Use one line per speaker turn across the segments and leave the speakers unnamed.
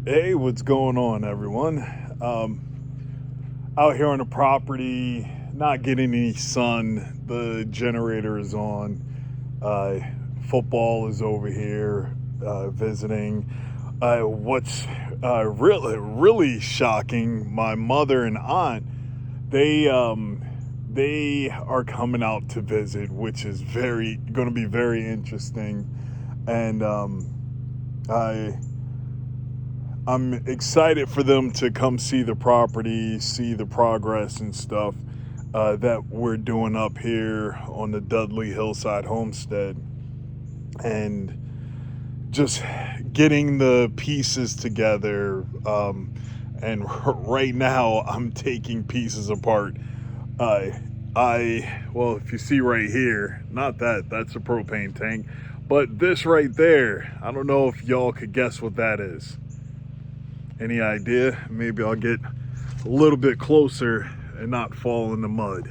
Hey, what's going on, everyone? Out here on the property, not getting any sun. The generator is on. Uh, Football is over here visiting. What's really shocking? My mother and aunt, they are coming out to visit, which is very going to be very interesting. And I I'm excited for them to come see the property, see the progress and stuff that we're doing up here on the Dudley Hillside Homestead, and just getting the pieces together. And right now, I'm taking pieces apart. Uh, well, if you see right here, not that, that's a propane tank, but this right there, I don't know if y'all could guess what that is. Any idea? Maybe I'll get a little bit closer and not fall in the mud.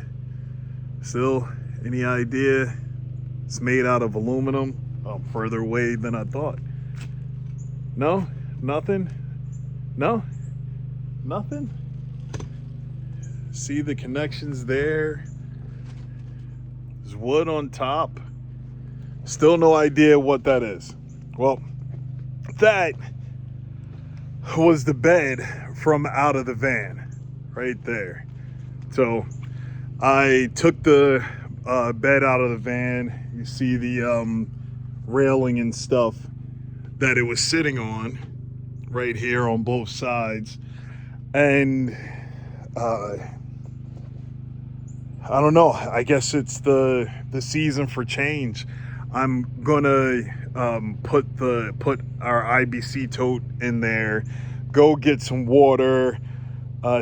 Still, any idea? It's made out of aluminum. I'm further away than I thought. No? Nothing? No? Nothing? See the connections there? There's wood on top. Still no idea what that is. Well, that was the bed from out of the van right there. So I took the bed out of the van. You see the railing and stuff that it was sitting on right here on both sides. And I don't know. I guess it's the season for change. I'm gonna put our IBC tote in there, go get some water,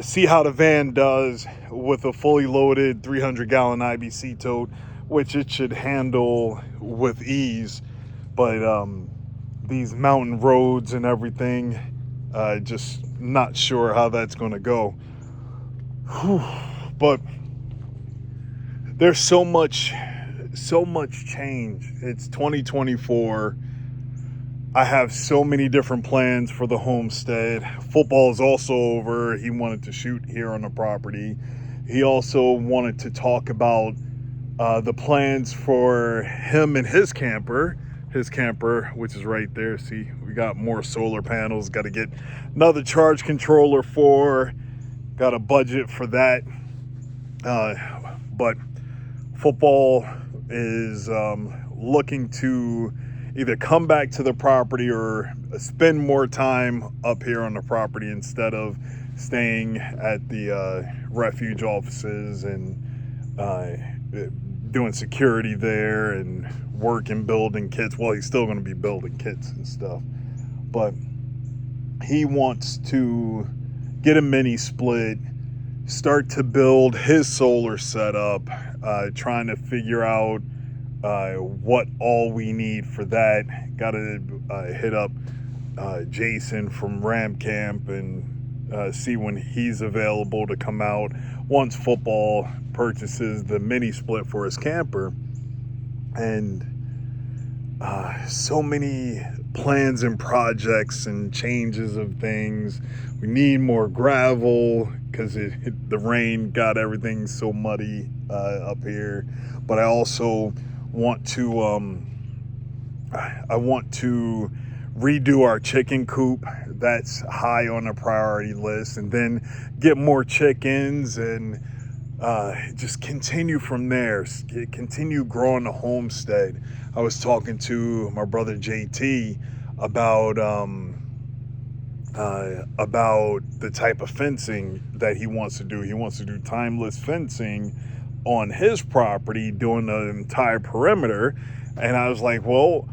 see how the van does with a fully loaded 300-gallon IBC tote, which it should handle with ease. But these mountain roads and everything, just not sure how that's gonna go. Whew. But there's so much change. It's 2024. I have so many different plans for the homestead. Football is also over. He wanted to shoot here on the property. He also wanted to talk about the plans for him and his camper, which is right there. See, we got more solar panels. Got to get another charge controller got a budget for that. But football is looking to either come back to the property or spend more time up here on the property instead of staying at the refuge offices and doing security there and working building kits. Well, he's still going to be building kits and stuff, but he wants to get a mini split, start to build his solar setup, trying to figure out what all we need for that. Got to hit up Jason from Ram Camp and see when he's available to come out once football purchases the mini split for his camper. And so many plans and projects and changes of things. We need more gravel because the rain got everything so muddy up here. But I also want to redo our chicken coop. That's high on the priority list, and then get more chickens and just continue from there. Continue growing the homestead. I was talking to my brother JT about the type of fencing that he wants to do. He wants to do timeless fencing on his property, doing the entire perimeter. And I was like, well,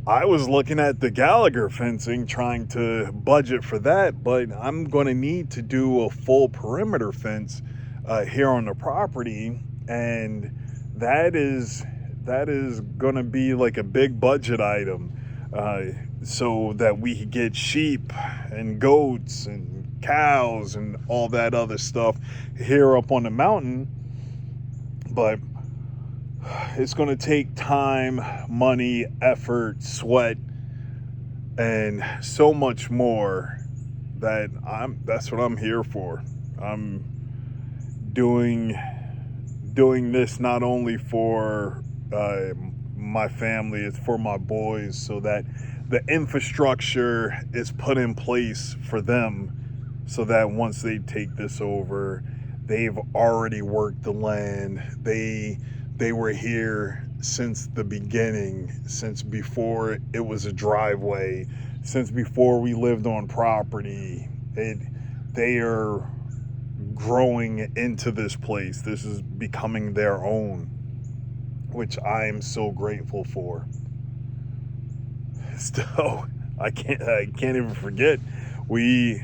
I was looking at the Gallagher fencing, trying to budget for that, but I'm going to need to do a full perimeter fence here on the property, and that is going to be like a big budget item, so that we could get sheep and goats and cows and all that other stuff here up on the mountain. But it's going to take time, money, effort, sweat, and so much more that's what I'm here for. I'm doing this not only for my family, it's for my boys, so that the infrastructure is put in place for them, so that once they take this over, they've already worked the land. They were here since the beginning, since before it was a driveway, since before we lived on property. They are growing into this place. This is becoming their own, which I am so grateful for. So I can't even forget, we're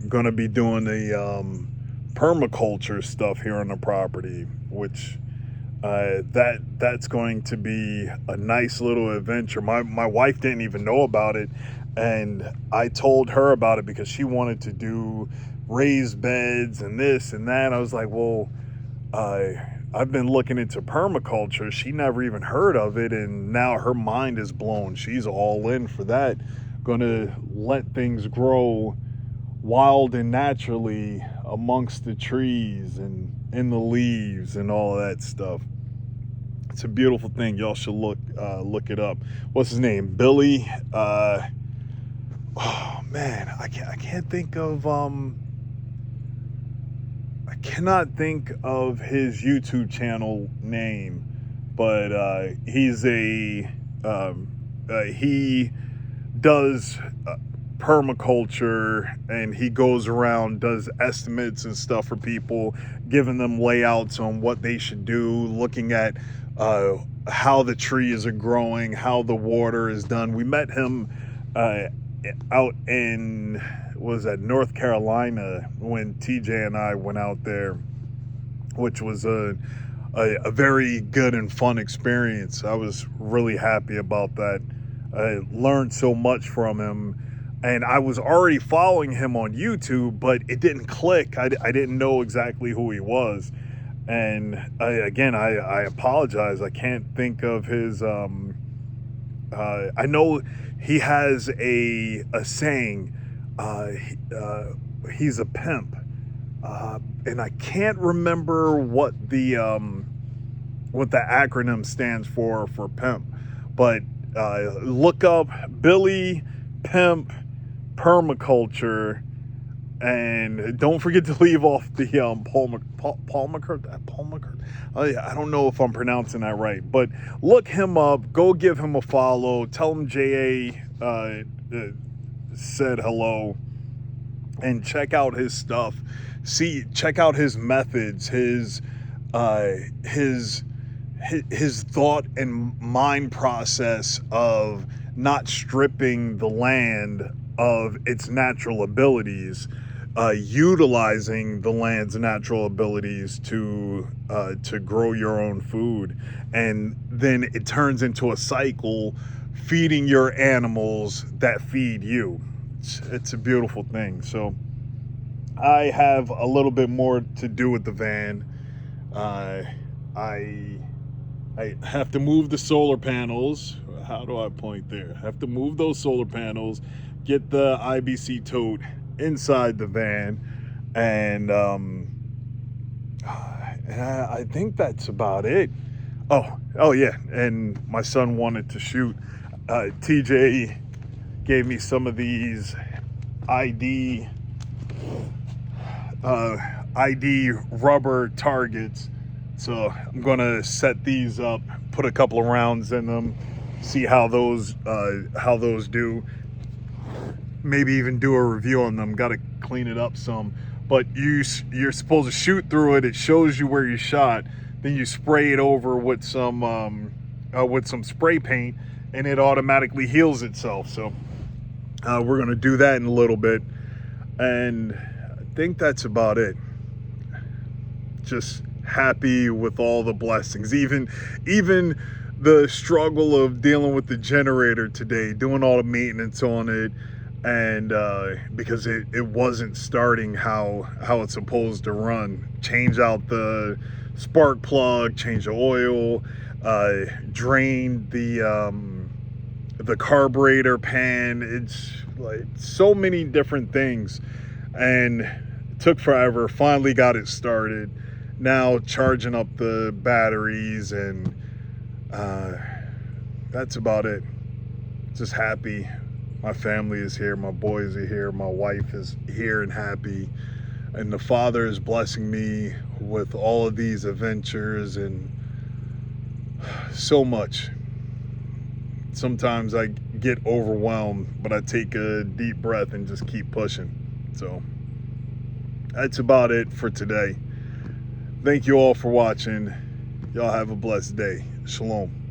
gonna be doing the permaculture stuff here on the property, which that's going to be a nice little adventure. My wife didn't even know about it, and I told her about it because she wanted to do raised beds and this and that. I was like, well, I've been looking into permaculture. She never even heard of it, and now her mind is blown. She's all in for that. Gonna let things grow wild and naturally amongst the trees and in the leaves and all of that stuff. It's a beautiful thing. Y'all should look it up. What's his name? Billy. Oh man, I can't think of I cannot think of his YouTube channel name, but he does permaculture, and he goes around, does estimates and stuff for people, giving them layouts on what they should do, looking at how the trees are growing, how the water is done. We met him out in, what was that, North Carolina, when TJ and I went out there, which was a very good and fun experience. I was really happy about that. I learned so much from him, and I was already following him on YouTube, but it didn't click. I didn't know exactly who he was. And I apologize. I can't think of his, I know he has a saying, he's a pimp. And I can't remember what the acronym stands for pimp, but look up Billy Pimp Permaculture, and don't forget to leave off the Palmaker. Oh yeah, I don't know if I'm pronouncing that right, but look him up. Go give him a follow. Tell him JA said hello, and check out his stuff. Check out his methods, his thought and mind process of not stripping the land of its natural abilities, utilizing the land's natural abilities to grow your own food, and then it turns into a cycle, feeding your animals that feed you. It's a beautiful thing. So I have a little bit more to do with the van. I have to move the solar panels. How do I point there? I have to move those solar panels, get the IBC tote inside the van, and I think that's about it. Oh yeah, and my son wanted to shoot. TJ gave me some of these ID rubber targets, so I'm gonna set these up, put a couple of rounds in them, see how those do. Maybe even do a review on them. Got to clean it up some, but you're supposed to shoot through it. It shows you where you shot, then you spray it over with some spray paint, and it automatically heals itself. So we're gonna do that in a little bit, and I think that's about it. Just happy with all the blessings, even the struggle of dealing with the generator today, doing all the maintenance on it, and because it wasn't starting how it's supposed to run. Change out the spark plug, change the oil, drain the the carburetor pan. It's like so many different things, and it took forever. Finally got it started. Now charging up the batteries, and that's about it. Just happy. My family is here, my boys are here, my wife is here and happy, and the Father is blessing me with all of these adventures and so much. Sometimes I get overwhelmed, but I take a deep breath and just keep pushing. So that's about it for today. Thank you all for watching. Y'all have a blessed day. Shalom.